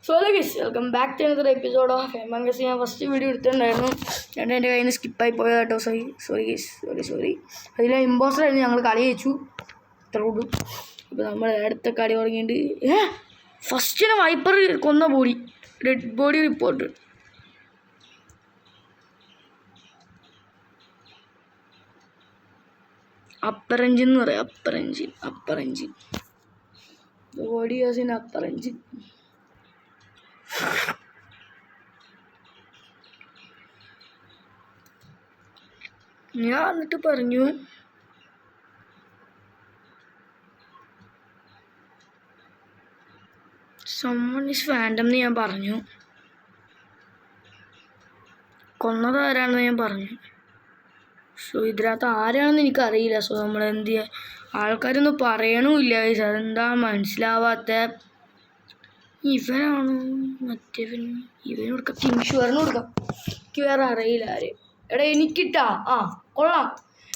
So guys welcome back to another episode of Among Us. ഞാൻ first video എടുത്തിട്ടുണ്ടായിരുന്നു, എൻ്റെ കയ്യിൽ നിന്ന് സ്കിപ്പായി പോയത് കേട്ടോ. Sorry guys sorry. അതിൽ ഇമ്പോസ്റ്ററായിരുന്നു, ഞങ്ങൾ കളി ജയിച്ചു, ഇത്ര ഉള്ളൂ. അപ്പോൾ നമ്മൾ അടുത്ത കളി തുടങ്ങിയിട്ട് ഫസ്റ്റിന് വൈപ്പർ കൊന്ന body, dead body report. Upper engine എന്ന് പറയാം, upper engine body was in upper engine. ഞാൻ എന്നിട്ട് പറഞ്ഞു someone is phantom എന്ന് ഞാൻ പറഞ്ഞു, കൊന്നത് ആരാണെന്ന് ഞാൻ പറഞ്ഞു. സോ ഇതിനകത്ത് ആരാണെന്ന് എനിക്കറിയില്ല. സോ നമ്മൾ എന്ത് ചെയ്യുക, ആൾക്കാരൊന്നും പറയണമില്ല. അതെന്താ മനസ്സിലാവാത്ത, ഇവനാണ് മറ്റേവൻ, ഇവന് കൊടുക്കാം, കിങ്ഷുവറിന് കൊടുക്കാം, എനിക്ക് വേറെ അറിയില്ല ആര്. എടാ എനിക്കിട്ടാ കൊള്ളാം.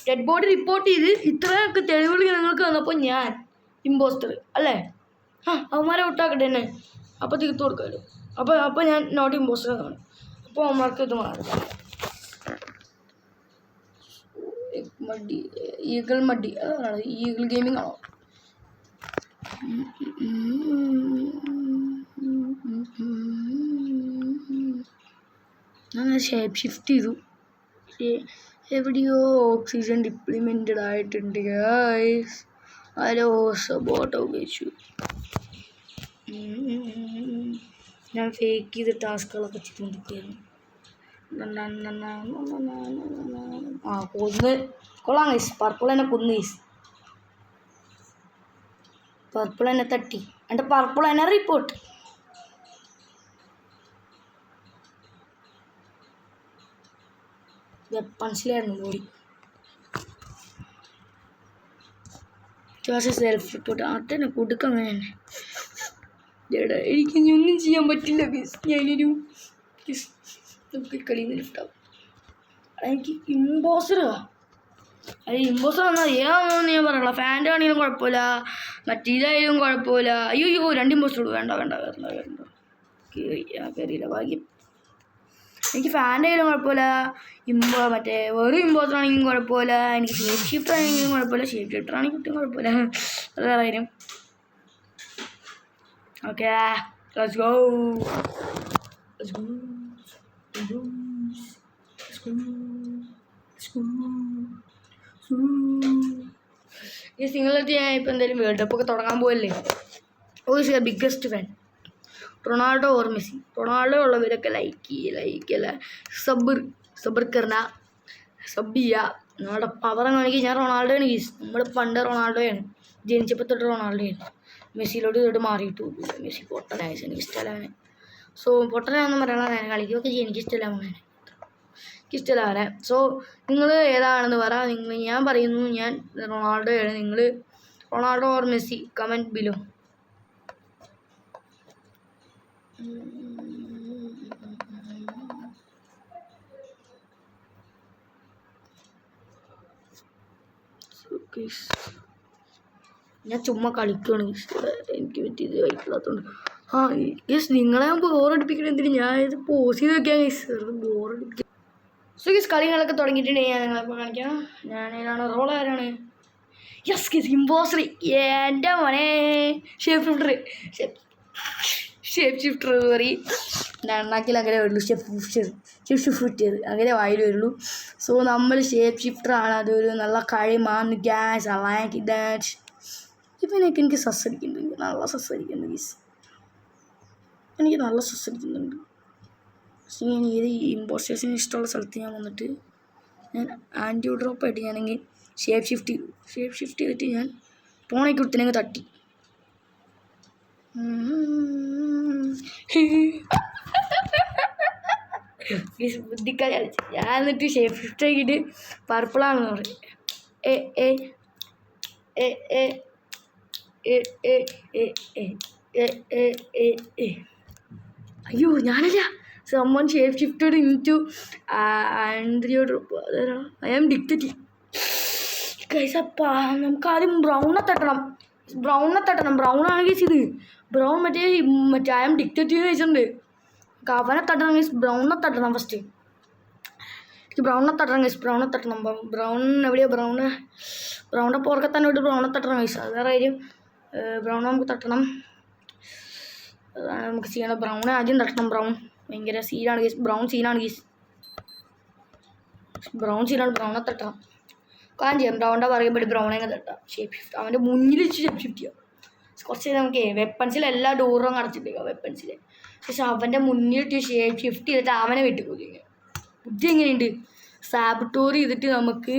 ഡെഡ് ബോഡി റിപ്പോർട്ട് ചെയ്ത് ഇത്രയൊക്കെ തെളിവുകൾ നിങ്ങൾക്ക് വന്നപ്പോൾ ഞാൻ ഇമ്പോസ്റ്റർ അല്ലേ? അവന്മാരെ വിട്ടാക്കട്ടെ എന്നെ, അപ്പോൾ തീർത്ത് കൊടുക്കാമല്ലോ. അപ്പോൾ ഞാൻ നോട്ട് ഇമ്പോസ്റ്റർ എന്നാണ്. അപ്പോൾ അവന്മാർക്ക് ഇത് മാറില്ല. മഡി അതാണ് ഈഗിൾ ഗെയിമിംഗ് ആണോ? ഞാൻ ഷേപ്പ് ഷിഫ്റ്റ് ചെയ്തു, എവിടെയോ ഓക്സിജൻ ഡിപ്ലിമെൻറ്റഡ് ആയിട്ടുണ്ട് ഗൈസ്. ആരോ സബോട്ട് ഉപയോഗിച്ചു. ഞാൻ ഫേക്ക് ചെയ്ത് ടാസ്കുകളൊക്കെ ചെയ്തുകൊണ്ടിരിക്കുകയായിരുന്നു. കൊന്ന് കൊള്ളാം ഗൈസ്. പർപ്പിൾ എന്നെ കൊന്ന് ഗൈസ്, പർപ്പിൾ എന്നെ തട്ടി, എൻ്റെ പർപ്പിൾ എന്നെ റിപ്പോർട്ട്. വെപ്പൺസിലായിരുന്നു ബോഡി. സെൽഫ് റിപ്പോർട്ട് അതന്നെ കൊടുക്കാം. അങ്ങനെ തന്നെ ചേട്ടാ എനിക്ക് ഇനി ഒന്നും ചെയ്യാൻ പറ്റില്ല ഗൈസ്. ഞാനൊരു നമുക്ക് കളിയിൽ നിന്ന് ലിഫ്റ്റാവും. എനിക്ക് ഇമ്പോസ്റ്ററാ, അത് ഇമ്പോസ്റ്റർ വന്നാൽ ഏതാണെന്ന് ഞാൻ പറയണ. ഫാൻ്റെ ആണെങ്കിലും കുഴപ്പമില്ല, മറ്റേതായാലും കുഴപ്പമില്ല. അയ്യോ 2 ഇമ്പോസ്റ്റർ ഇടും. വേണ്ട കയറിയില്ല ഭാഗ്യം. എനിക്ക് ഫാൻ്റെ ആയാലും കുഴപ്പമില്ല, മറ്റേ വെറും ഇമ്പോസ്റ്റർ ആണെങ്കിലും കുഴപ്പമില്ല, എനിക്ക് ഷേപ്പ് ഷിഫ്റ്റർ ആണെങ്കിലും കുഴപ്പമില്ല, ഷേപ്പ് ഷിഫ്റ്റർ ആണെങ്കിൽ കിട്ടും കുഴപ്പമില്ല. അത് വേറെ കാര്യം. Okay let's go. ഈ സിംഗിളായിട്ട് ഞാൻ ഇപ്പം എന്തായാലും വേൾഡ് കപ്പൊക്കെ തുടങ്ങാൻ പോയല്ലേ. Who's your biggest fan Ronaldo or Messi? Ronaldo ഉള്ളവരൊക്കെ ലൈക്കല്ല, സബർ കർണ, സബ് ചെയ്യുക. നമ്മുടെ പവർ കാണിക്കുക. ഞാൻ റൊണാൾഡോയാണ് ഗീസ്. നമ്മൾ പണ്ട് റൊണാൾഡോയാണ്, ജനിച്ചപ്പോൾ തൊട്ട് റൊണാൾഡോയാണ്. മെസ്സിയിലോട്ട് തൊട്ട് മാറിയിട്ട് മെസ്സി പൊട്ടനായി, എനിക്കിഷ്ടമല്ല അവനെ. സോ പൊട്ടനാണെന്ന് പറയണ ഞാൻ കളിക്കുകയൊക്കെ ചെയ്യും, എനിക്കിഷ്ടമല്ല അവനെ, എനിക്കിഷ്ടമല്ല അവനെ. സോ നിങ്ങൾ ഏതാണെന്ന് പറ. ഞാൻ പറയുന്നു ഞാൻ റൊണാൾഡോയാണ്. നിങ്ങൾ Ronaldo or Messi? Comment below. ഞാൻ ചുമ്മാ കളിക്കുകയാണ്, എനിക്ക് പറ്റിയത് വൈക്കില്ലാത്തതുകൊണ്ട്. ഗീസ് നിങ്ങളെ ഞാൻ ബോറടിപ്പിക്കണം. എന്തിന് ഞാൻ ഇത് പോസ് ചെയ്ത് വെക്കാം ഗീസ്, ബോറടിപ്പിക്കാം. സോ ഗീസ് കളികളൊക്കെ തുടങ്ങിയിട്ടുണ്ടെങ്കിൽ ഞാൻ നിങ്ങളെപ്പോൾ കാണിക്കാം. ഞാൻ ഏതാണ്, റോൾ ആരാണ്? യെസ് ഗീസ് ഇമ്പോസ്റ്റർ. എൻ്റെ മോനെ ഷേപ്പ് ഷിഫ്റ്റർ കയറി എണ്ണാക്കിൽ അങ്ങനെ വരുള്ളൂ. ഷേപ്പ് ഷിഫ്റ്റ് അങ്ങനെ വായിൽ വരുള്ളൂ. സോ നമ്മൾ ഷേപ്പ് ഷിഫ്റ്ററാണ്. അതൊരു നല്ല കഴിമാണ് ഗ്യാസ്. I like that. ഇപ്പം എനിക്ക് സസ്സടിക്കുന്നുണ്ട്, നല്ല സസ്സടിക്കുന്നുണ്ട് ഗീസ്, എനിക്ക് നല്ല സസ്സടിക്കുന്നുണ്ട്. ഞാൻ ഏത് ഇമ്പോസ്റ്റേഴ്സിന് ഇഷ്ടമുള്ള സ്ഥലത്ത് ഞാൻ വന്നിട്ട് ഞാൻ ആൻറ്റി ഡ്രോപ്പായിട്ട് ഞാനെങ്കിൽ ഷേപ്പ് ഷിഫ്റ്റ് ചെയ്തിട്ട് ഞാൻ പോണേക്ക് കൊടുത്തിനെങ്കിൽ തട്ടി. ബുദ്ധിക്കാരി കളിച്ചു ഞാൻ. എന്നിട്ട് ഷേപ്പ് ഷിഫ്റ്റ് ആക്കിയിട്ട് പർപ്പിളാണെന്ന് പറയും. അയ്യോ ഞാനല്ല, someone shape shifted into Andrew. I am dictating. Guys അപ്പം നമുക്ക് ആദ്യം ബ്രൗണെ തട്ടണം. ബ്രൗൺ ആണെങ്കിൽ ഇത് ബ്രൗൺ മറ്റേ ഐ എം ഡിക്റ്റേറ്റീവ് വെച്ചിട്ടുണ്ട്. അവനെ തട്ടണം ഗൈസ്, ബ്രൗണിനെ തട്ടണം ഫസ്റ്റ്. എനിക്ക് ബ്രൗണിനെ തട്ടണം ഗൈസ്, ബ്രൗണിനെ തട്ടണം. ബ്രൗൺ എവിടെയാണ്? ബ്രൗണിൻ്റെ പുറകെ തന്നെ വിട്ട് ബ്രൗണിനെ തട്ടണം ഗൈസ്. അത് വേറെ കാര്യം. ബ്രൗണിനെ നമുക്ക് തട്ടണം. അതാണ് നമുക്ക് ചെയ്യണം. ബ്രൗണെ ആദ്യം തട്ടണം. ബ്രൗൺ ഭയങ്കര സീനാണ് ഗൈസ്. ബ്രൗൺ സീനാണ് ഗൈസ്. ബ്രൗണിനെ തട്ടണം. കാരണം ചെയ്യാം. ബ്രൗണിൻ്റെ പറയുമ്പോൾ ബ്രൗണെ തട്ടാം. ഷേപ്പ് ഷിഫ്റ്റ് അവൻ്റെ മുന്നിൽ വെച്ച് ഷേപ്പ് ഷിഫ്റ്റ് ചെയ്യാം. കുറച്ച് നമുക്ക് വെപ്പൺസിൽ എല്ലാ ഡോറും അടച്ചിട്ടേക്കാം വെപ്പൺസിൽ. പക്ഷെ അവൻ്റെ മുന്നിലിട്ട് ഷേപ്പ് ഷിഫ്റ്റ് ചെയ്തിട്ട് അവനെ വെട്ടിക്കൊല്ലും. ബുദ്ധി എങ്ങനെയുണ്ട്? സാബിറ്റോർ ചെയ്തിട്ട് നമുക്ക്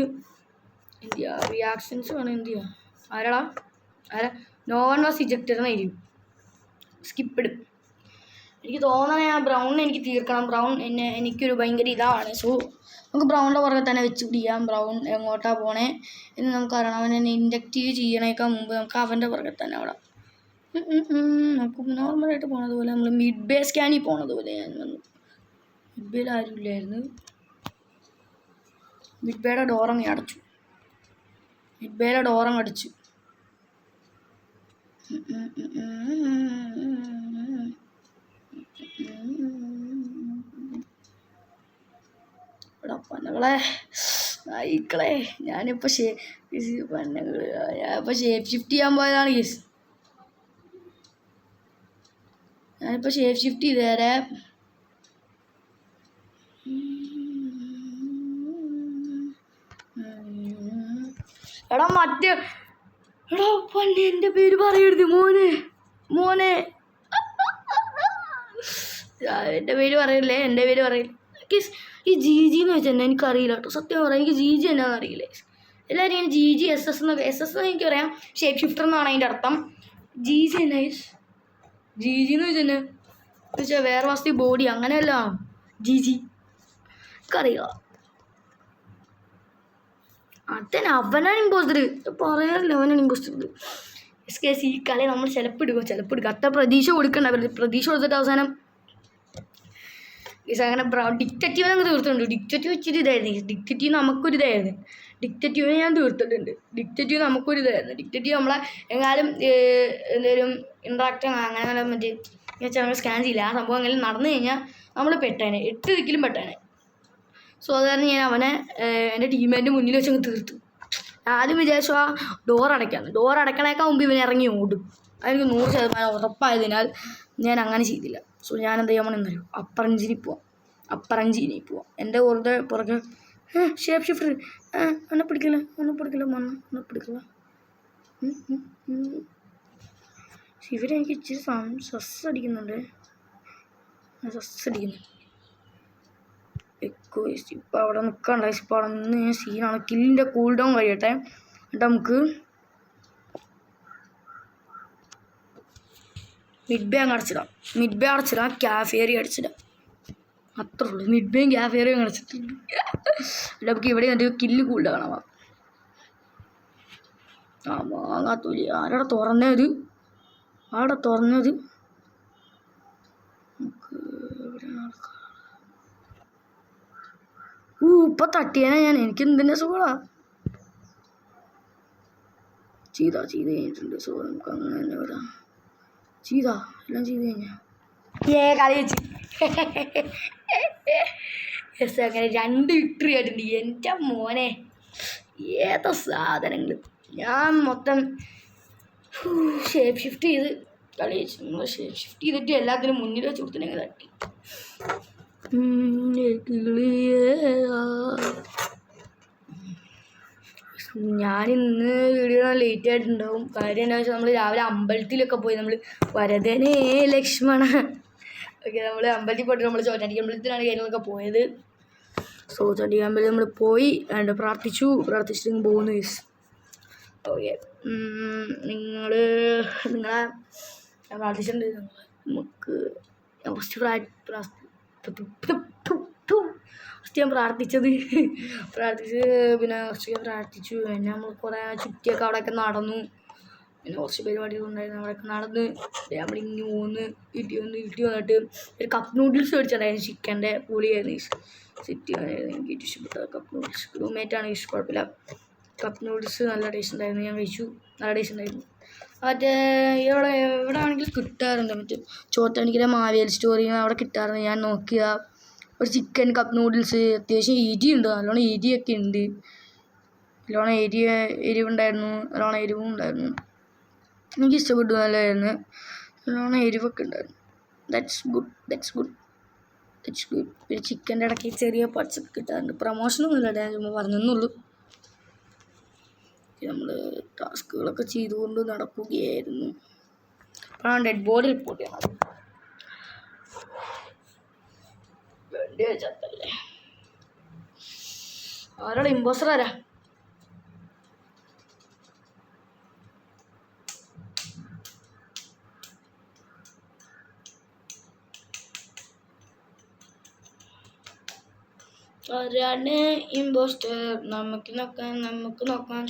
എന്ത് ചെയ്യുക? റിയാക്ഷൻസ് വേണം. എന്ത് ചെയ്യുക? ആരാ നോ വൺ വാസ് ഇജക്റ്റഡ് എന്നായിരിക്കും. സ്കിപ്പിഡ്. എനിക്ക് തോന്നണേ ആ ബ്രൗൺ എനിക്ക് തീർക്കണം. ബ്രൗൺ എനിക്കൊരു ഭയങ്കര ഇതാണ്. സോ നമുക്ക് ബ്രൗണിൻ്റെ പുറകെ തന്നെ വെച്ച് പിടിക്കാം. ബ്രൗൺ എങ്ങോട്ടാണ് പോണേ എന്ന് നമുക്കറിയണം. അവൻ എന്നെ ഇൻഡക്റ്റീവ് ചെയ്യണേക്കാൾ മുമ്പ് നമുക്ക് അവൻ്റെ പുറകെ തന്നെ അവിടെ നമുക്ക് നോർമലായിട്ട് പോണത് പോലെ നമ്മൾ മിഡ് ബേ സ്കാനിൽ പോണത് പോലെ ഞാൻ വന്നു. മിഡ് ബേയിൽ ആരും ഇല്ലായിരുന്നു. മിഡ് ബേയുടെ ഡോറങ്ങ് അടച്ചു. ഇവിടെ പന്നകളെ നായിക്കളെ ഞാനിപ്പോൾ ഞാനിപ്പോൾ ഷേപ്പ് ഷിഫ്റ്റ് ചെയ്യാൻ പോയതാണ് ഗീസ്. ഞാനിപ്പോൾ ഷേപ്പ് ഷിഫ്റ്റ് ചെയ്ത് തരാം. എടാ പണ്ട് എൻ്റെ പേര് പറയരുത് മോനെ എൻ്റെ പേര് പറയില്ലേ. ഈ GG എന്ന് വെച്ചാൽ എനിക്കറിയില്ല കേട്ടോ. സത്യം പറയാം, എനിക്ക് GG എന്നാന്ന് അറിയില്ല. എല്ലാവരും ഇങ്ങനെ GG SS എന്ന് എനിക്കറിയാം. ഷേപ്പ് ഷിഫ്റ്റർ എന്നാണ് അതിൻ്റെ അർത്ഥം. GG എന്നാ GG എന്ന് വെച്ചാൽ വേറെ വസ്തു ബോഡി അങ്ങനെയല്ല. GG എനിക്കറിയാം. അതന്നെ അവനാണ് ഇമ്പോസ്റ്റർ. പറയാറില്ല, അവനാണ് ഇമ്പോസ്റ്റർ. ഈ കളി നമ്മൾ ചിലപ്പോൾ എടുക്കും. അത്ര പ്രതീക്ഷ കൊടുക്കണ്ട. പ്രതീക്ഷ കൊടുത്തിട്ട് അവസാനം അങ്ങനെ ഡിക്റ്റേറ്റീവ് അങ്ങ് തീർത്തിട്ടുണ്ട്. ഡിക്റ്റേറ്റീവ് ഇച്ചിരി ഇതായിരുന്നു. ഡിക്റ്റേറ്റീവ് നമുക്കൊരിതായിരുന്നു. ഡിക്റ്റേറ്റീവിനെ ഞാൻ തീർത്തിട്ടുണ്ട്. ഡിക്റ്റേറ്റീവ് നമ്മളെ എങ്ങാനും എന്തെങ്കിലും ഇൻട്രാക്ട് അങ്ങനെ മറ്റേ നമ്മൾ സ്കാൻ ചെയ്യില്ല. ആ സംഭവം എങ്കിലും നടന്നു കഴിഞ്ഞാൽ നമ്മൾ പെട്ടേനെ, 8 ദിക്കിലും പെട്ടേനെ. സോ അത് കാരണം ഞാൻ അവനെ എൻ്റെ ടീമേൻ്റെ മുന്നിൽ വെച്ച് അങ്ങ് തീർത്തു. ആദ്യം വിചാരിച്ചു ആ ഡോർ അടയ്ക്കണേക്കാൾ മുമ്പ് ഇവൻ ഇറങ്ങി ഓടും. അതെനിക്ക് 100% ഉറപ്പായതിനാൽ ഞാൻ അങ്ങനെ ചെയ്തില്ല. സോ ഞാൻ എന്ത് ചെയ്യാൻ എന്നറിയോ? അപ്പർ എഞ്ചിനിൽ പോവാം. എൻ്റെ പുറകെ ഷേപ്പ് ഷിഫ്റ്റർ എന്നെ പിടിക്കില്ല. ഇവരെനിക്ക് ഇച്ചിരി സസ് അടിക്കുന്നുണ്ട്. ഇപ്പം അവിടെ നിൽക്കണ്ട. ഇപ്പം അവിടെ നിന്ന് സീനാണ്. കില്ലിൻ്റെ കൂൾ ഡൗൺ കഴിയട്ടെ. എന്നിട്ട് നമുക്ക് മിഡ് ബേ അടച്ചിടാം. ക്യാഫേറി അടച്ചിടാം. അത്രേ ഉള്ളൂ. മിഡ് ബേയും ക്യാഫേറിയും അടച്ചിട്ടുണ്ട്. നമുക്ക് ഇവിടെ എന്തെങ്കിലും കില്ല് കൂൾ ഡൗൺ ആവാം. വാങ്ങാത്തൂലി. ആരവിടെ തുറന്നത്? ഇപ്പം തട്ടിയാനാ ഞാൻ. എനിക്ക് എന്തിൻ്റെ സുഖമാ. ചെയ്ത് കഴിഞ്ഞിട്ടുണ്ട്. സോ നമുക്ക് അങ്ങനെ തന്നെ വിടാം. എല്ലാം ചെയ്ത് കഴിഞ്ഞാൽ കളി വെച്ച് അങ്ങനെ 2 വിക്ടറി ആയിട്ടുണ്ട്. എൻ്റെ മോനെ ഏതാ സാധനങ്ങൾ. ഞാൻ മൊത്തം ഷേപ്പ് ഷിഫ്റ്റ് ചെയ്ത് കളി വെച്ചു. നമ്മൾ ഷേപ്പ് ഷിഫ്റ്റ് ചെയ്തിട്ട് എല്ലാത്തിനും മുന്നിൽ വെച്ച് കൊടുത്തിട്ടുണ്ടെങ്കിൽ തട്ടി. ഞാനിന്ന് വീഡിയോ ലേറ്റ് ആയിട്ടുണ്ടാവും. കാര്യം എന്താ വെച്ചാൽ നമ്മൾ രാവിലെ അമ്പലത്തിലൊക്കെ പോയി. നമ്മൾ വരദനേ ലക്ഷ്മണ നമ്മൾ അമ്പലത്തിൽ പോയിട്ട് നമ്മൾ ചോറ്റാനിക്ക് അമ്പലത്തിലാണ് കാര്യങ്ങളൊക്കെ പോയത്. സോ ചോറ്റാനിക്ക് അമ്പലത്തിൽ നമ്മൾ പോയി പ്രാർത്ഥിച്ചിട്ട് പോകുന്നു. ഓക്കെ, നിങ്ങളെ ഞാൻ പ്രാർത്ഥിച്ചിട്ടുണ്ട്. നമുക്ക് ഫസ്റ്റ് ഞാൻ പ്രാർത്ഥിച്ചത് പിന്നെ കുറച്ചൊക്കെ പ്രാർത്ഥിച്ചു. പിന്നെ നമ്മൾ കുറേ ചുറ്റിയൊക്കെ അവിടെയൊക്കെ നടന്നു. പിന്നെ കുറച്ച് പരിപാടികളുണ്ടായിരുന്നു. അവിടെയൊക്കെ നടന്ന് നമ്മളിങ്ങ് വീട്ടിൽ വന്നിട്ട് ഒരു കപ്പ് നൂഡിൽസ് മേടിച്ചിട്ടുണ്ടായിരുന്നു. ചിക്കൻ്റെ പൊളിയായിരുന്നു. എനിക്ക് ഏറ്റവും ഇഷ്ടപ്പെട്ട കപ്പ് നൂഡിൽസ്. റൂംമേറ്റാണ്. കുഴപ്പമില്ല. കപ്പ് നൂഡിൽസ് നല്ല ടേസ്റ്റ് ഉണ്ടായിരുന്നു. ഞാൻ കഴിച്ചു. നല്ല ടേസ്റ്റ് ഉണ്ടായിരുന്നു. മറ്റേ എവിടെ ആണെങ്കിലും കിട്ടാറുണ്ട്. മറ്റേ ചോറ്റാനിക്കര മാവേലി സ്റ്റോറി അവിടെ കിട്ടാറുണ്ട്. ഞാൻ നോക്കിയ ഒരു ചിക്കൻ കപ്പ് നൂഡിൽസ്, അത്യാവശ്യം എരിയുണ്ട്, നല്ലോണം എരിയൊക്കെ ഉണ്ട്, നല്ലോണം എരിവുണ്ടായിരുന്നു, നല്ലോണം എരിവും ഉണ്ടായിരുന്നു. എനിക്ക് ഇഷ്ടപ്പെട്ടു, നല്ലതായിരുന്നു, നല്ലോണം എരിവൊക്കെ ഉണ്ടായിരുന്നു. That's good. പിന്നെ ചിക്കൻ്റെ ഇടയ്ക്ക് ചെറിയ പച്ചപ്പ് കിട്ടാറുണ്ട്. പ്രൊമോഷനൊന്നുമില്ല, ഞാൻ ചുമ്മാ പറഞ്ഞെന്നുള്ളൂ. നമ്മൾ ടാസ്കുകളൊക്കെ ചെയ്തുകൊണ്ട് നടക്കുകയായിരുന്നു. അപ്പോഴാണ് ഡെഡ് ബോഡി റിപ്പോർട്ട് ചെയ്യണം. വേണ്ടി വെച്ചല്ലേ ആരാണ് ഇമ്പോസ്റ്റർ? ആരാ? ആരാണ് ഇമ്പോസ്റ്റർ? നമുക്ക് നോക്കാം.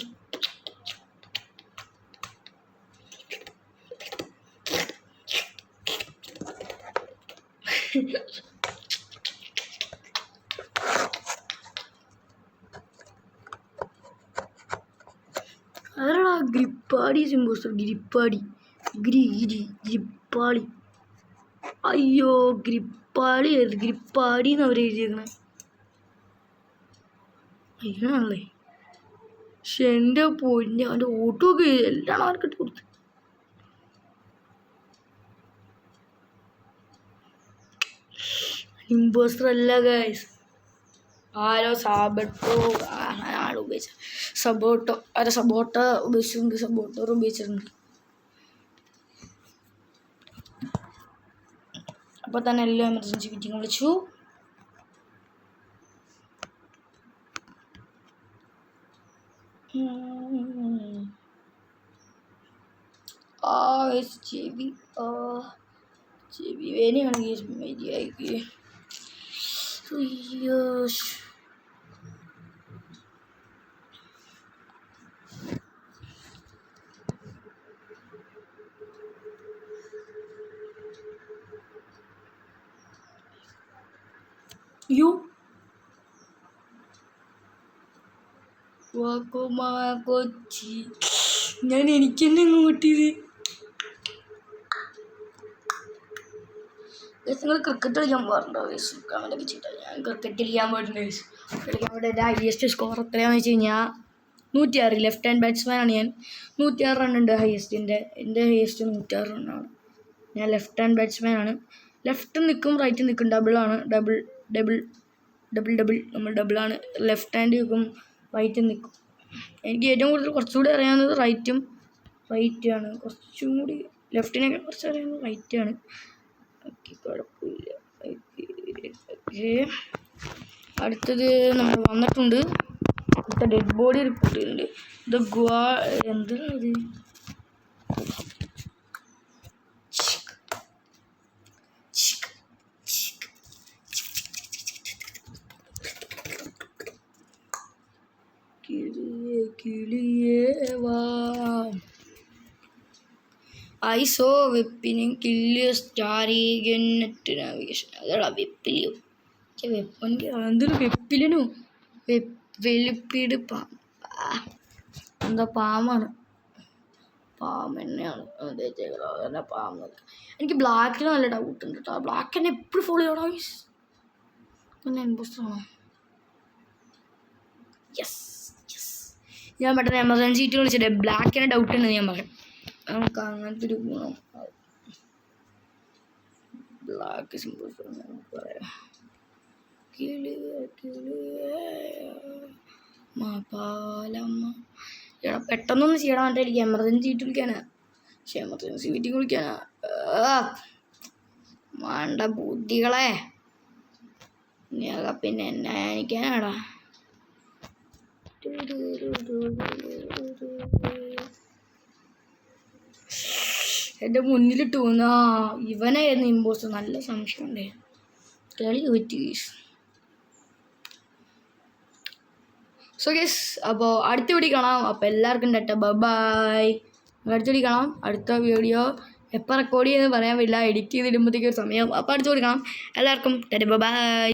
അതാ ഗ്രിപ്പാടി ഇമ്പോസ്റ്റർ. ഗ്രിപ്പാടി. അയ്യോ, ഗ്രിപ്പാടി എന്ന് അവർ എഴുതിയേക്കണേ. അതിനാണല്ലേ. പക്ഷെ എൻ്റെ പൊന്നെ, അവൻ്റെ ഓട്ടമൊക്കെ എല്ലാം ആർക്കിട്ട് കൊടുത്തു. ഇമ്പോസ്റ്റർ അല്ല ഗൈസ്, ആരോ ആൾ ഉപയോഗിച്ച സബോട്ടോ ഉപയോഗിച്ചിട്ടുണ്ട്. അപ്പോൾ തന്നെ എല്ലാം എമർജൻസി മീറ്റിംഗ് വിളിച്ചു. ചെവി വേനയാണെങ്കിൽ മര്യാദയ്ക്ക്. അയ്യോ, കൊച്ചി, ഞാൻ എനിക്ക് തന്നെ കൂട്ടിയത്. നിങ്ങൾ ക്രിക്കറ്റ് കളിക്കാൻ പോകാറുണ്ടോ? കമൻ്റൊക്കെ ചെയ്താൽ. ഞാൻ ക്രിക്കറ്റ് കളിക്കാൻ പോയിട്ടുണ്ട്. കളിക്കാൻ പോയിട്ട് എൻ്റെ ഹയസ്റ്റ് സ്കോർ എത്രയാണെന്ന് വെച്ച് കഴിഞ്ഞാൽ 106. ലെഫ്റ്റ് ഹാൻഡ് ബാറ്റ്സ്മാനാണ് ഞാൻ. 106 റണ്ണുണ്ട് ഹയസ്റ്റിൻ്റെ. എൻ്റെ ഹയസ്റ്റ് 106 റണ്ണാണ്. ഞാൻ ലെഫ്റ്റ് ഹാൻഡ് ബാറ്റ്സ്മാനാണ്. ലെഫ്റ്റ് നിൽക്കും, റൈറ്റ് നിൽക്കും, ഡബിളാണ്. ഡബിൾ നമ്മൾ ഡബിളാണ്. ലെഫ്റ്റ് ഹാൻഡ് നിൽക്കും, റൈറ്റ് നിൽക്കും. എനിക്ക് ഏറ്റവും കൂടുതൽ കുറച്ചുകൂടി അറിയാവുന്നത് റൈറ്റാണ്. കുറച്ചും കൂടി ലെഫ്റ്റിനൊക്കെ കുറച്ച് അറിയാവുന്നത് റൈറ്റാണ്. ഓക്കെ, കുഴപ്പമില്ല. ഓക്കെ, അടുത്തത് നമ്മൾ വന്നിട്ടുണ്ട്. അടുത്ത ഡെഡ് ബോഡി റിപ്പോർട്ട് ചെയ്യുന്നുണ്ട്. ഇത് എന്താണ് അത്? I saw വെപ്പിനും കില്ല് സ്റ്റാറിഗനെറ്റ് നാവിഗേഷൻ. അതാടാ വെപ്പിലിയോ? വെപ്പൻ്റെ എന്തൊരു വെപ്പിലിനോ? വെളുപ്പിട് എന്താ പാമ്പാണ്? പാമ്പ് തന്നെയാണ്. അതന്നെ പാമ്പ്. എനിക്ക് ബ്ലാക്കിന് നല്ല ഡൗട്ട് ഉണ്ട് കേട്ടോ. ബ്ലാക്ക് തന്നെ എപ്പോഴും ഫോളോ ചെയ്യണോ? പിന്നെ ഇമ്പോസ്റ്ററാണോ? യെസ്, ഞാൻ പെട്ടെന്ന് എമർജൻസി സീറ്റ് വിളിച്ചിട്ട് ബ്ലാക്കിന് ഡൗട്ട് ഉണ്ടെന്ന് ഞാൻ പറയാം. നമുക്ക് അങ്ങനത്തെ ഒരു ഗുണം ബ്ലാക്ക് സിമ്പിൾ പറയാം. പെട്ടെന്നൊന്നും ചെയ്യണം. മറ്റേ എനിക്ക് എമർജൻസി സീറ്റ് വിളിക്കാനാ. പക്ഷെ എമർജൻസി മീറ്റിംഗ് വിളിക്കാനാ വേണ്ട ബുദ്ധികളെ. പിന്നെ എന്നെ എനിക്കാനാടാ. എൻ്റെ മുന്നിലിട്ട് പോകുന്ന ഇവനായിരുന്നു ഇമ്പോസ്റ്റർ. നല്ല സംശയമുണ്ടേ. കളി പറ്റി. സോ ഗൈസ്, അപ്പോൾ അടുത്ത വീഡിയോ കാണാം. അപ്പോൾ എല്ലാവർക്കും ടാറ്റ, ബൈ. അടുത്ത വീഡിയോ കാണാം. അടുത്ത വീഡിയോ എപ്പോൾ റെക്കോർഡ് ചെയ്യുമെന്ന് പറയാൻ പറ്റില്ല. എഡിറ്റ് ചെയ്തിടുമ്പോഴത്തേക്കും ഒരു സമയം. അപ്പോൾ അടുത്ത വീഡിയോ കാണാം. എല്ലാവർക്കും ടാറ്റ, ബൈ.